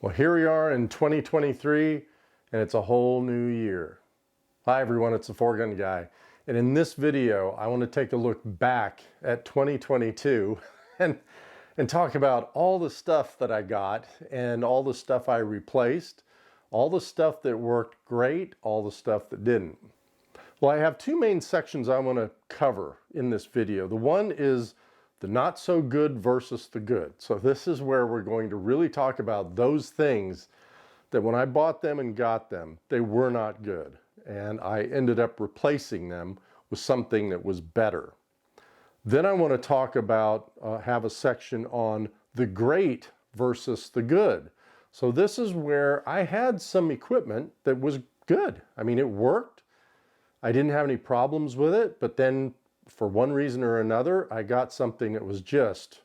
Well, here we are in 2023, and it's a whole new year. Hi everyone, it's the Four Gun Guy. And in this video, I want to take a look back at 2022 and talk about all the stuff that I got and all the stuff I replaced, all the stuff that worked great, all the stuff that didn't. Well, I have two main sections I want to cover in this video. The one is the not so good versus the good. So this is where we're going to really talk about those things that when I bought them and got them, they were not good. And I ended up replacing them with something that was better. Then I want to talk about, have a section on the great versus the good. So this is where I had some equipment that was good. I mean, it worked. I didn't have any problems with it, but then for one reason or another, I got something that was just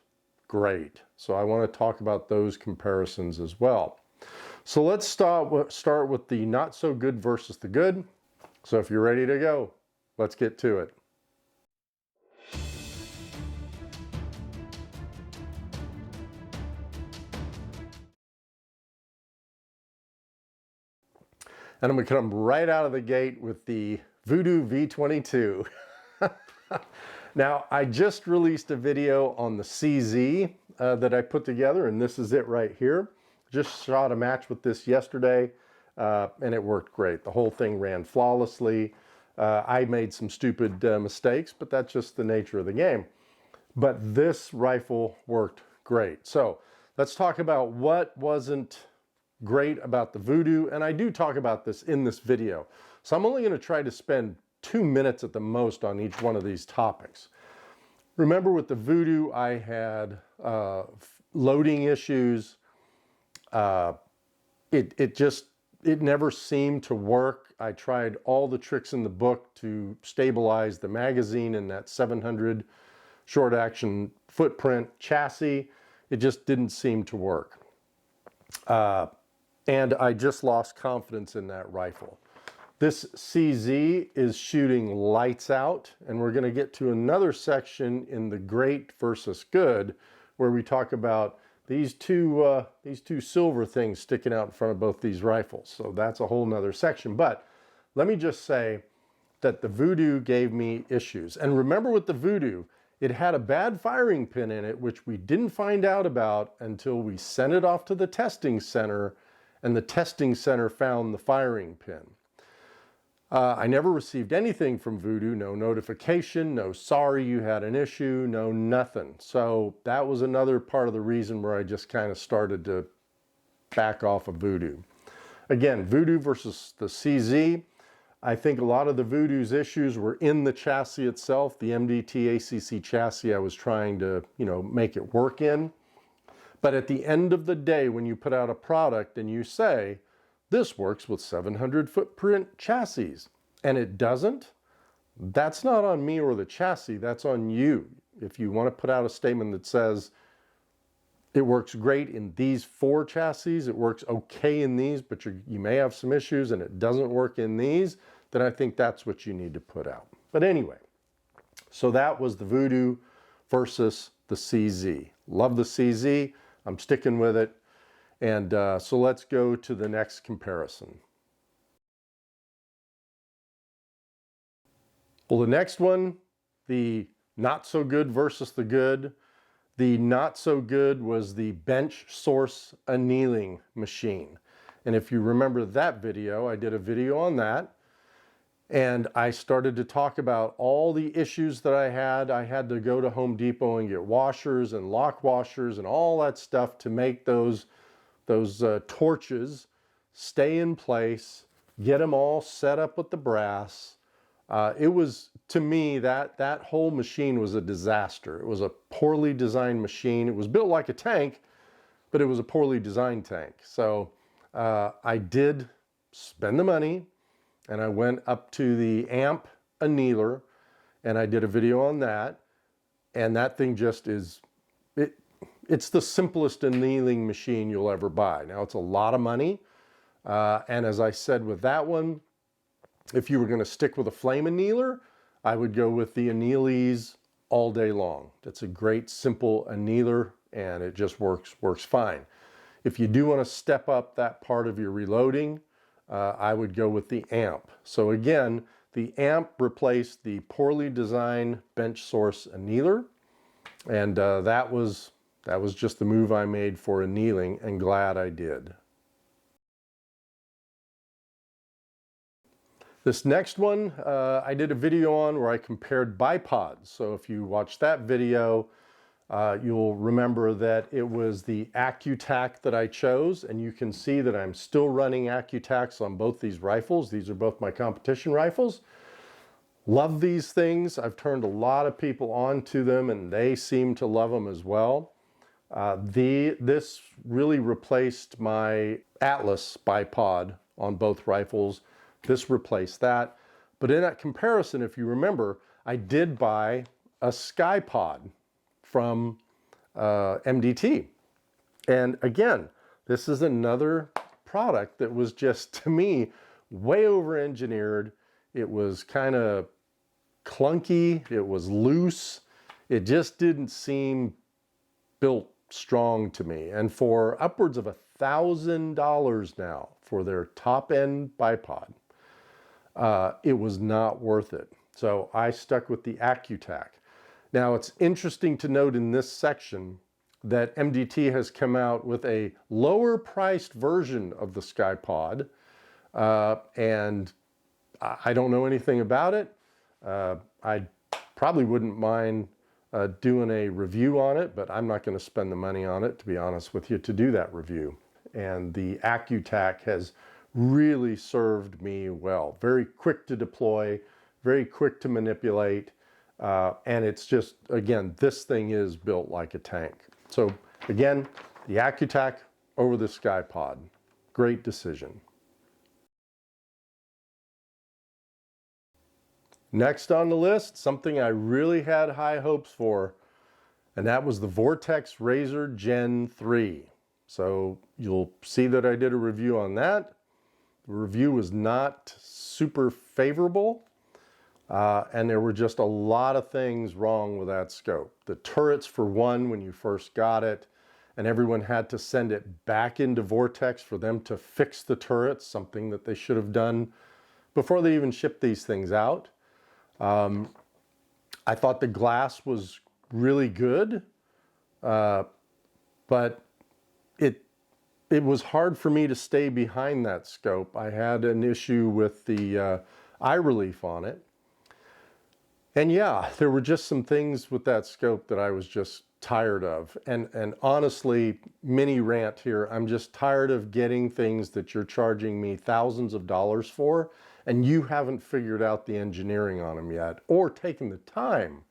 great. So I want to talk about those comparisons as well. So let's start with the not so good versus the good. So if you're ready to go, let's get to it. And I'm going to come right out of the gate with the Vudoo V22. Now, I just released a video on the CZ that I put together, and this is it right here. Just shot a match with this yesterday, and it worked great. The whole thing ran flawlessly. I made some stupid mistakes, but that's just the nature of the game. But this rifle worked great. So let's talk about what wasn't great about the Vudoo, and I do talk about this in this video. So I'm only going to try to spend 2 minutes at the most on each one of these topics. Remember with the Vudoo, I had loading issues. It never seemed to work. I tried all the tricks in the book to stabilize the magazine in that 700 short action footprint chassis. It just didn't seem to work. And I just lost confidence in that rifle. This CZ is shooting lights out, and we're going to get to another section in the great versus good, where we talk about these two silver things sticking out in front of both these rifles. So that's a whole nother section. But let me just say that the Vudoo gave me issues. And remember with the Vudoo, it had a bad firing pin in it, which we didn't find out about until we sent it off to the testing center, and the testing center found the firing pin. I never received anything from Vudoo, no notification, no sorry you had an issue, no nothing. So that was another part of the reason where I just kind of started to back off of Vudoo. Again, Vudoo versus the CZ. I think a lot of the Vudoo's issues were in the chassis itself, the MDT ACC chassis I was trying to, make it work in. But at the end of the day, when you put out a product and you say, this works with 700 footprint chassis, and it doesn't, that's not on me or the chassis, that's on you. If you want to put out a statement that says, it works great in these 4 chassis, it works okay in these, but you may have some issues and it doesn't work in these, then I think that's what you need to put out. But anyway, so that was the Vudoo versus the CZ. Love the CZ, I'm sticking with it. And so let's go to the next comparison. Well, the next one, the not so good versus the good. The not so good was the bench source annealing machine. And if you remember that video, I did a video on that. And I started to talk about all the issues that I had. I had to go to Home Depot and get washers and lock washers and all that stuff to make those torches stay in place, get them all set up with the brass. It was, to me, that whole machine was a disaster. It was a poorly designed machine. It was built like a tank, but it was a poorly designed tank. So I did spend the money, and I went up to the amp annealer, and I did a video on that. And that thing just is, it's the simplest annealing machine you'll ever buy. Now, it's a lot of money. And as I said with that one, if you were going to stick with a flame annealer, I would go with the Annealers all day long. It's a great, simple annealer, and it just works fine. If you do want to step up that part of your reloading, I would go with the amp. So again, the amp replaced the poorly designed bench source annealer, and that was just the move I made for annealing, and glad I did. This next one I did a video on where I compared bipods. So if you watch that video, you'll remember that it was the Accu-Tac that I chose, and you can see that I'm still running Accu-Tacs on both these rifles. These are both my competition rifles. Love these things. I've turned a lot of people on to them, and they seem to love them as well. This really replaced my Atlas bipod on both rifles. This replaced that. But in that comparison, if you remember, I did buy a Ckye pod from MDT. And again, this is another product that was just, to me, way over-engineered. It was kind of clunky. It was loose. It just didn't seem built strong to me. And for upwards of $1,000 now for their top-end bipod, it was not worth it. So I stuck with the Accu-Tac. Now it's interesting to note in this section that MDT has come out with a lower priced version of the Ckye pod, and I don't know anything about it. I probably wouldn't mind doing a review on it, but I'm not going to spend the money on it, to be honest with you, to do that review. And the Accu-Tac has really served me well. Very quick to deploy, very quick to manipulate, and it's just, again, this thing is built like a tank. So again, the Accu-Tac over the Ckye pod. Great decision. Next on the list, something I really had high hopes for, and that was the Vortex Razor Gen 3. So you'll see that I did a review on that. The review was not super favorable, and there were just a lot of things wrong with that scope. The turrets, for one, when you first got it, and everyone had to send it back into Vortex for them to fix the turrets, something that they should have done before they even shipped these things out. I thought the glass was really good, but it was hard for me to stay behind that scope. I had an issue with the eye relief on it. And yeah, there were just some things with that scope that I was just tired of. And honestly, mini rant here, I'm just tired of getting things that you're charging me thousands of dollars for, and you haven't figured out the engineering on them yet, or taken the time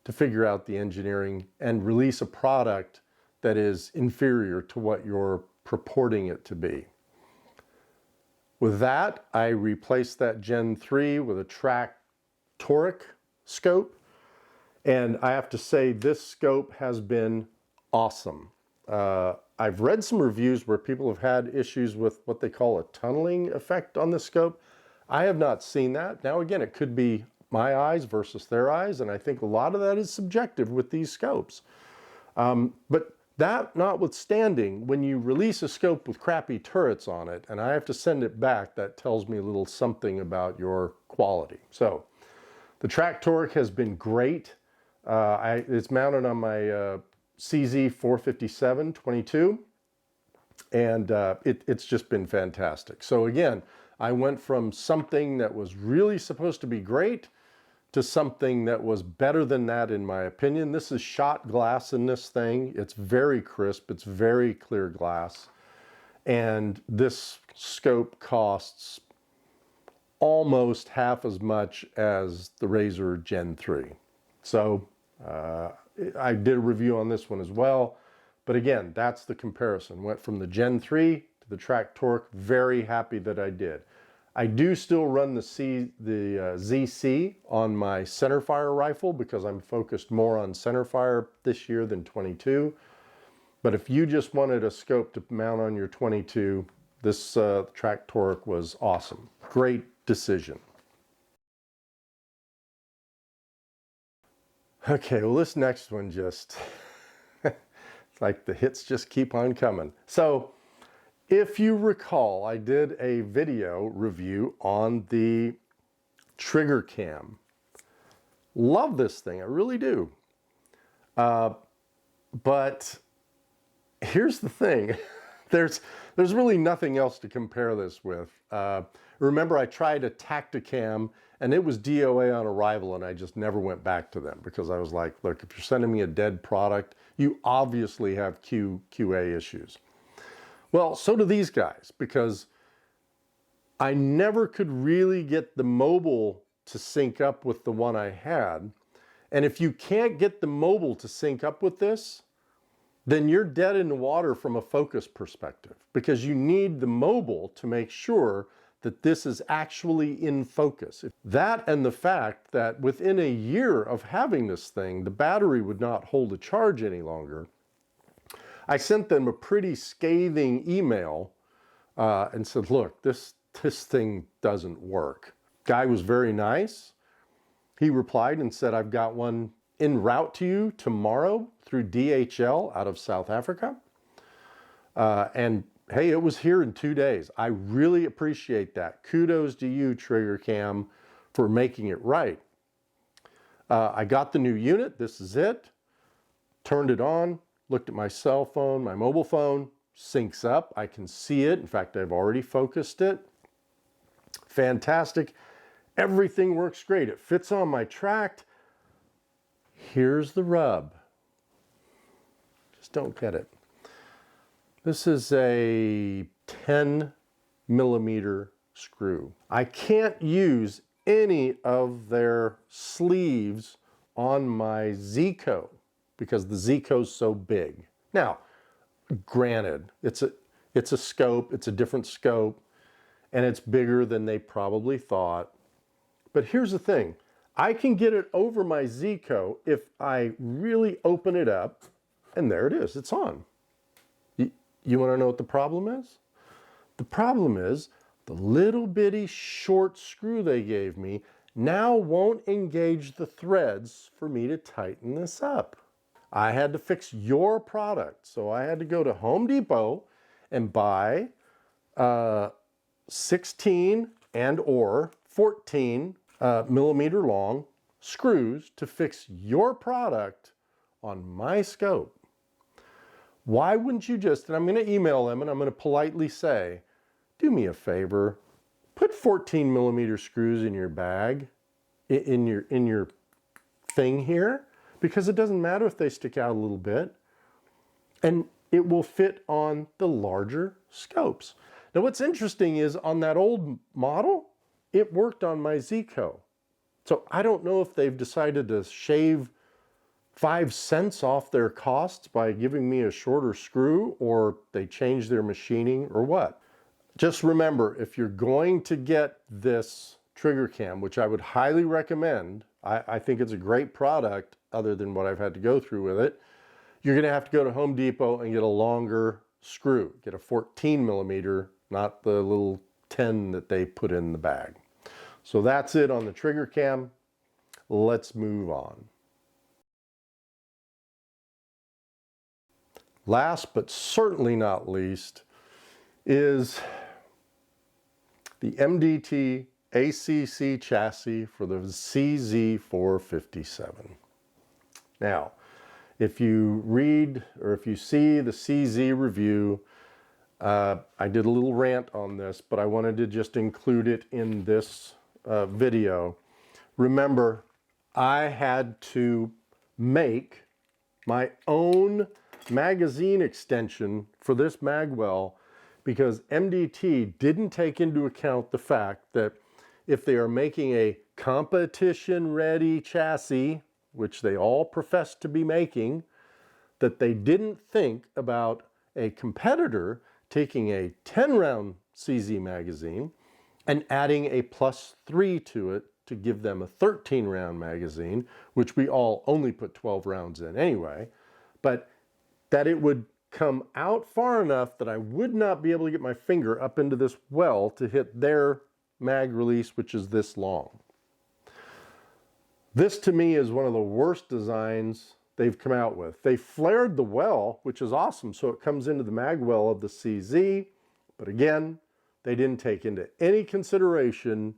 to figure out the engineering and release a product that is inferior to what you're purporting it to be. With that, I replaced that Gen 3 with a TRACT Toric scope, and I have to say this scope has been awesome. I've read some reviews where people have had issues with what they call a tunneling effect on the scope. I have not seen that. Now again, it could be my eyes versus their eyes, and I think a lot of that is subjective with these scopes. But that notwithstanding, when you release a scope with crappy turrets on it and I have to send it back, that tells me a little something about your quality. So the TRACT Toric has been great. It's mounted on my CZ 457-22, and it's just been fantastic. So again, I went from something that was really supposed to be great to something that was better than that, in my opinion. This is shot glass in this thing. It's very crisp. It's very clear glass. And this scope costs almost half as much as the Razor Gen 3. So I did a review on this one as well. But again, that's the comparison. Went from the Gen 3 to the TRACT Toric. Very happy that I did. I do still run the ZC on my centerfire rifle because I'm focused more on centerfire this year than 22. But if you just wanted a scope to mount on your 22, this TRACT Toric was awesome. Great decision. Okay, well, this next one just Like the hits just keep on coming. So if you recall, I did a video review on the TriggerCam. Love this thing, I really do. But here's the thing. There's really nothing else to compare this with. Remember, I tried a TACT and it was DOA on arrival, and I just never went back to them because I was like, look, if you're sending me a dead product, you obviously have QA issues. Well, so do these guys, because I never could really get the mobile to sync up with the one I had. And if you can't get the mobile to sync up with this, then you're dead in the water from a focus perspective, because you need the mobile to make sure that this is actually in focus. That and the fact that within a year of having this thing, the battery would not hold a charge any longer. I sent them a pretty scathing email and said, look, this thing doesn't work. Guy was very nice. He replied and said, I've got one en route to you tomorrow through DHL out of South Africa. And hey, it was here in 2 days. I really appreciate that. Kudos to you, TriggerCam, for making it right. I got the new unit. This is it. Turned it on, looked at my cell phone, my mobile phone, syncs up. I can see it. In fact, I've already focused it. Fantastic. Everything works great. It fits on my TRACT. Here's the rub. Just don't get it. This is a 10 millimeter screw. I can't use any of their sleeves on my Ckye because the Ckye is so big. Now, granted, it's a scope, it's a different scope, and it's bigger than they probably thought. But here's the thing. I can get it over my Ckye if I really open it up, and there it is, it's on. You want to know what the problem is? The problem is the little bitty short screw they gave me now won't engage the threads for me to tighten this up. I had to fix your product, so I had to go to Home Depot and buy 16 and or 14 millimeter long screws to fix your product on my scope. Why wouldn't you just, and I'm going to email them and I'm going to politely say, do me a favor, put 14 millimeter screws in your bag, in your thing here, because it doesn't matter if they stick out a little bit, and it will fit on the larger scopes. Now what's interesting is on that old model, it worked on my Ckye. So I don't know if they've decided to shave 5 cents off their costs by giving me a shorter screw, or they changed their machining, or what. Just remember, if you're going to get this TriggerCam, which I would highly recommend, I think it's a great product other than what I've had to go through with it, you're going to have to go to Home Depot and get a longer screw. Get a 14 millimeter, not the little 10 that they put in the bag. So that's it on the TriggerCam. Let's move on. Last but certainly not least is the MDT ACC chassis for the CZ457. Now, if you read or if you see the CZ review, I did a little rant on this, but I wanted to just include it in this video. Remember, I had to make my own magazine extension for this magwell because MDT didn't take into account the fact that if they are making a competition-ready chassis, which they all profess to be making, that they didn't think about a competitor taking a 10-round CZ magazine and adding a +3 to it to give them a 13-round magazine, which we all only put 12 rounds in anyway, but that it would come out far enough that I would not be able to get my finger up into this well to hit their mag release, which is this long. This to me is one of the worst designs they've come out with. They flared the well, which is awesome, so it comes into the mag well of the CZ, but again, they didn't take into any consideration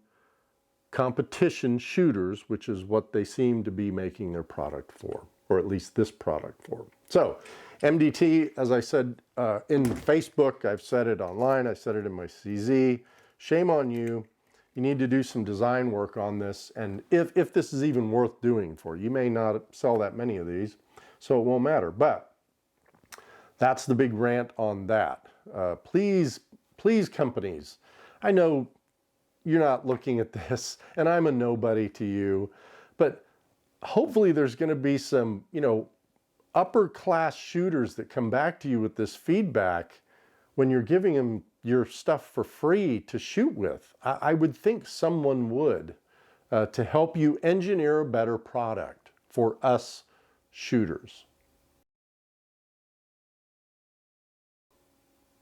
competition shooters, which is what they seem to be making their product for, or at least this product for. So MDT, as I said in Facebook, I've said it online, I said it in my CZ, shame on you. You need to do some design work on this, and if this is even worth doing for you. You may not sell that many of these, so it won't matter, but that's the big rant on that. Please companies, I know you're not looking at this, and I'm a nobody to you, but hopefully there's going to be some, you know, upper class shooters that come back to you with this feedback when you're giving them your stuff for free to shoot with. I would think someone would, to help you engineer a better product for us shooters.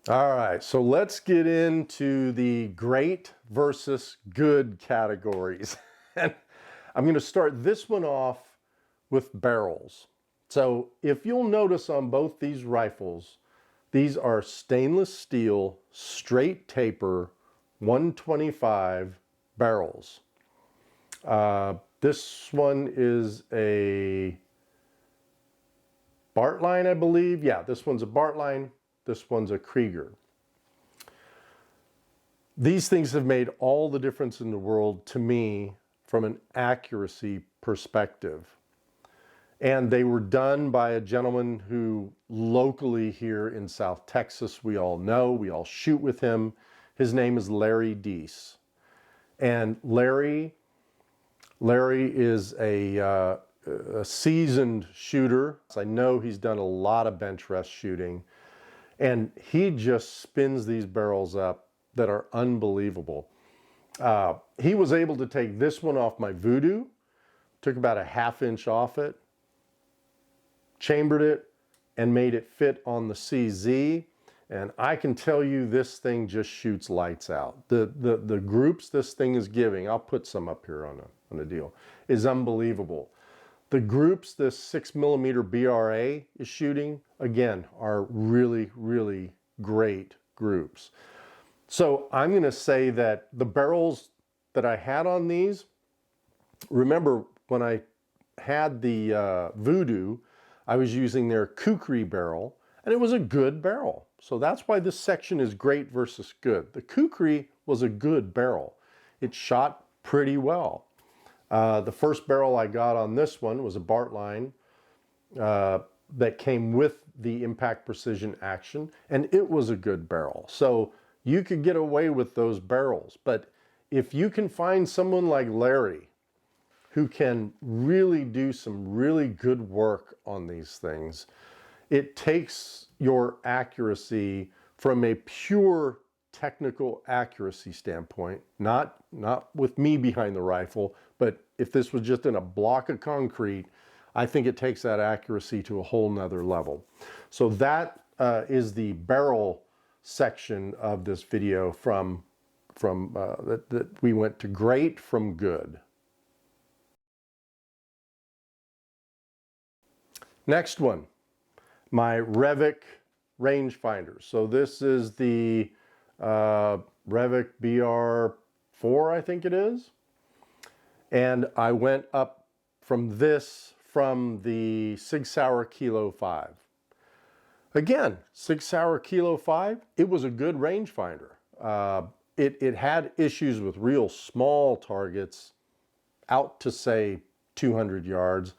All right, so let's get into the great versus good categories. And I'm going to start this one off with barrels. So if you'll notice on both these rifles, these are stainless steel, straight taper, 125 barrels. This one is a Bartline, I believe. Yeah, this one's a Bartline. This one's a Krieger. These things have made all the difference in the world to me from an accuracy perspective. And they were done by a gentleman who locally here in South Texas, we all know, we all shoot with him. His name is Larry Deese. And Larry is a seasoned shooter. I know he's done a lot of bench rest shooting. And he just spins these barrels up that are unbelievable. He was able to take this one off my Vudoo, took about a ½ inch off it, chambered it, and made it fit on the CZ. And I can tell you this thing just shoots lights out. The groups this thing is giving, I'll put some up here on a deal, is unbelievable. The groups this 6mm BRA is shooting, again, are really, really great groups. So I'm going to say that the barrels that I had on these, remember when I had the Vudoo, I was using their Ckye barrel, and it was a good barrel. So that's why this section is great versus good. The Ckye was a good barrel. It shot pretty well. The first barrel I got on this one was a Bartline that came with the Impact Precision Action, and it was a good barrel. So you could get away with those barrels. But if you can find someone like Larry who can really do some really good work on these things, it takes your accuracy from a pure technical accuracy standpoint, not with me behind the rifle, but if this was just in a block of concrete, I think it takes that accuracy to a whole nother level. So that is the barrel section of this video from that we went to great from good. Next one, my Revic rangefinder. So this is the Revic BR4, I think it is. And I went up from the Sig Sauer Kilo 5. Again, Sig Sauer Kilo 5, it was a good rangefinder. It had issues with real small targets out to say 200 yards.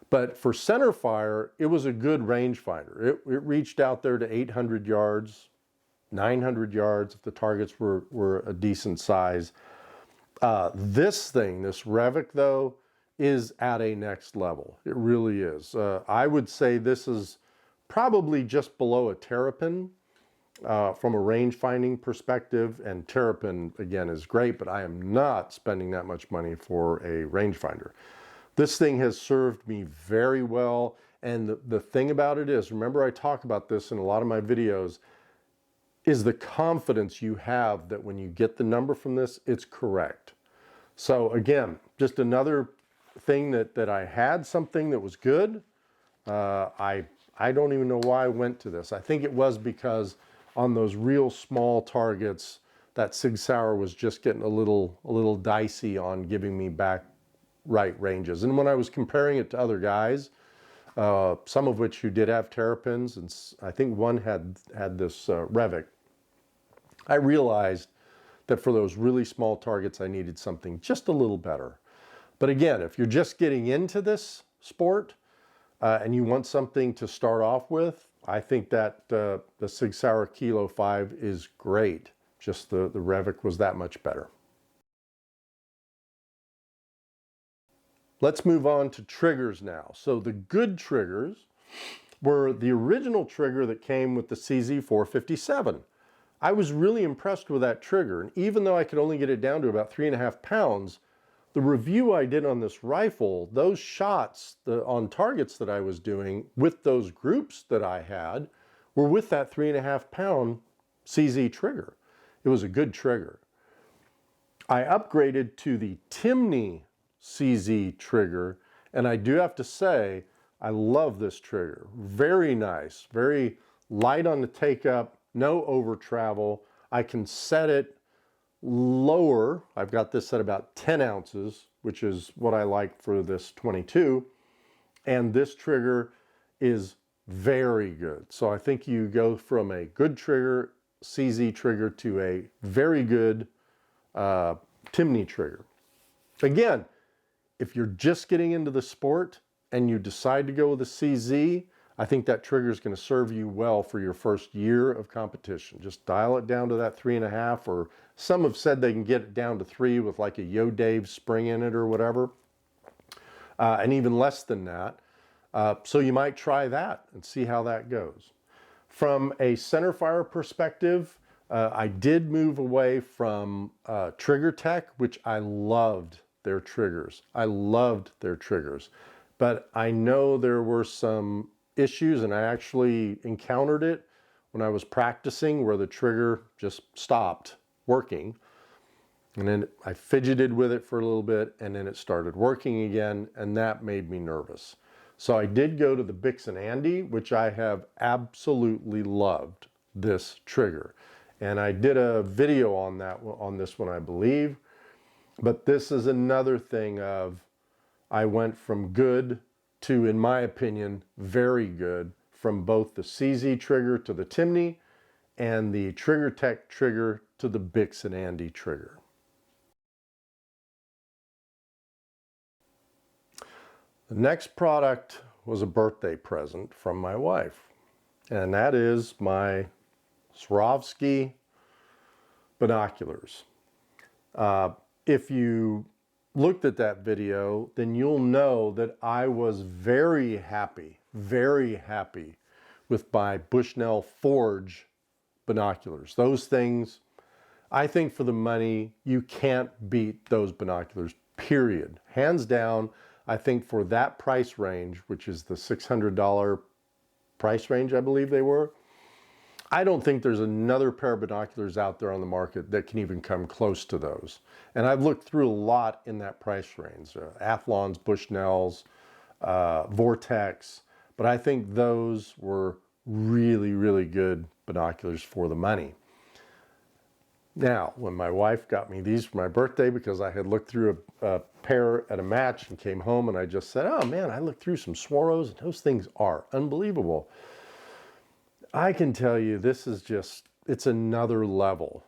But for center fire, it was a good rangefinder. It reached out there to 800 yards, 900 yards if the targets were a decent size. This thing, this Revic though, is at a next level. It really is. I would say this is probably just below a Terrapin from a range finding perspective, and Terrapin again is great, but I am not spending that much money for a rangefinder. This thing has served me very well, and the thing about it is, remember I talk about this in a lot of my videos, is the confidence you have that when you get the number from this, it's correct. So again, just another thing that I had something that was good, I don't even know why I went to this. I think it was because on those real small targets, that Sig Sauer was just getting a little dicey on giving me back right ranges. And when I was comparing it to other guys, some of which who did have terrapins, and I think one had this Revic, I realized that for those really small targets, I needed something just a little better. But again, if you're just getting into this sport and you want something to start off with, I think that the Sig Sauer Kilo 5 is great. Just the Revic was that much better. Let's move on to triggers now. So the good triggers were the original trigger that came with the CZ457. I was really impressed with that trigger, and even though I could only get it down to about 3.5 pounds, the review I did on this rifle, those shots on targets that I was doing with those groups that I had were with that 3.5 pound CZ trigger. It was a good trigger. I upgraded to the Timney CZ trigger, and I do have to say, I love this trigger. Very nice, very light on the take up, no over travel. I can set it lower. I've got this at about 10 ounces, which is what I like for this 22. And this trigger is very good. So I think you go from a good trigger, CZ trigger, to a very good Timney trigger. Again, if you're just getting into the sport and you decide to go with a CZ, I think that trigger is going to serve you well for your first year of competition. Just dial it down to that 3.5, or some have said they can get it down to 3 with like a Yo Dave spring in it or whatever, and even less than that. So you might try that and see how that goes. From a centerfire perspective, I did move away from TriggerTech, which I loved their triggers. I loved their triggers, but I know there were some issues, and I actually encountered it when I was practicing where the trigger just stopped working. And then I fidgeted with it for a little bit, and then it started working again, and that made me nervous. So I did go to the Bixn Andy, which I have absolutely loved this trigger. And I did a video on this one, I believe. But this is another thing of, I went from good to, in my opinion, very good, from both the CZ trigger to the Timney and the TriggerTech trigger to the Bixn Andy trigger. The next product was a birthday present from my wife, and that is my Swarovski binoculars. If you looked at that video, then you'll know that I was very happy with my Bushnell Forge binoculars. Those things, I think for the money, you can't beat those binoculars, period. Hands down, I think for that price range, which is the $600 price range, I believe they were, I don't think there's another pair of binoculars out there on the market that can even come close to those. And I've looked through a lot in that price range, Athlons, Bushnells, Vortex, but I think those were really good binoculars for the money. Now, when my wife got me these for my birthday, because I had looked through a pair at a match and came home and I just said, oh man, I looked through some Swaros and those things are unbelievable. I can tell you this is just, it's another level,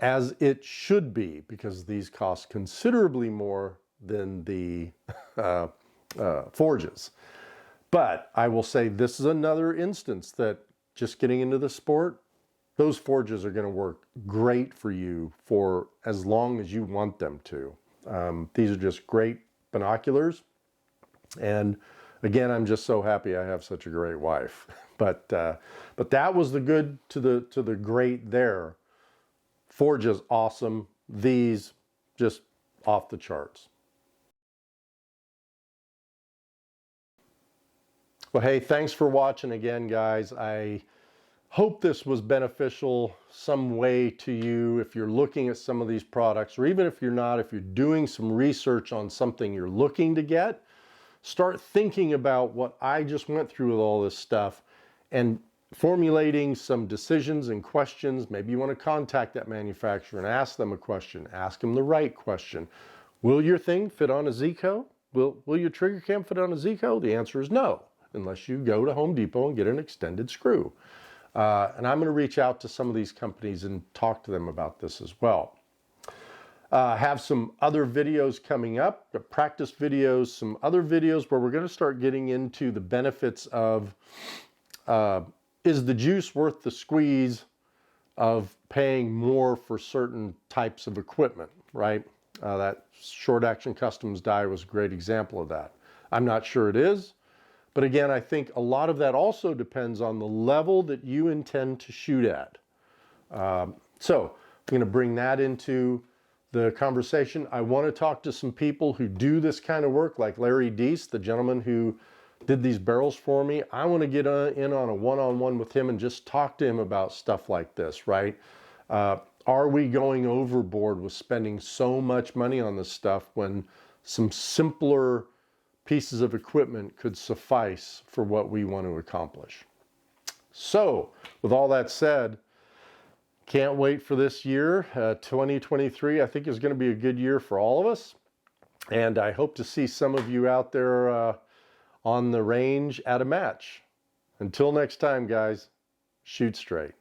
as it should be, because these cost considerably more than the forges. But I will say this is another instance that just getting into the sport, those forges are going to work great for you for as long as you want them to. These are just great binoculars. And again, I'm just so happy I have such a great wife. But that was the good to the great there. Forges awesome. These just off the charts. Well, hey, thanks for watching again, guys. I hope this was beneficial some way to you if you're looking at some of these products, or even if you're not, if you're doing some research on something you're looking to get. start thinking about what I just went through with all this stuff and formulating some decisions and questions. Maybe you want to contact that manufacturer and ask them a question. Ask them the right question. Will your thing fit on a Ckye? Will your TriggerCam fit on a Ckye? The answer is no, unless you go to Home Depot and get an extended screw. And I'm going to reach out to some of these companies and talk to them about this as well. Have some other videos coming up, practice videos, some other videos where we're going to start getting into the benefits of is the juice worth the squeeze of paying more for certain types of equipment, right? That short action customs die was a great example of that. I'm not sure it is, but again, I think a lot of that also depends on the level that you intend to shoot at. So I'm going to bring that into the conversation. I want to talk to some people who do this kind of work, like Larry Deese, the gentleman who did these barrels for me. I want to get in on a one-on-one with him and just talk to him about stuff like this, right? Are we going overboard with spending so much money on this stuff when some simpler pieces of equipment could suffice for what we want to accomplish? So, with all that said, can't wait for this year. 2023, I think, is going to be a good year for all of us. And I hope to see some of you out there on the range at a match. Until next time, guys, shoot straight.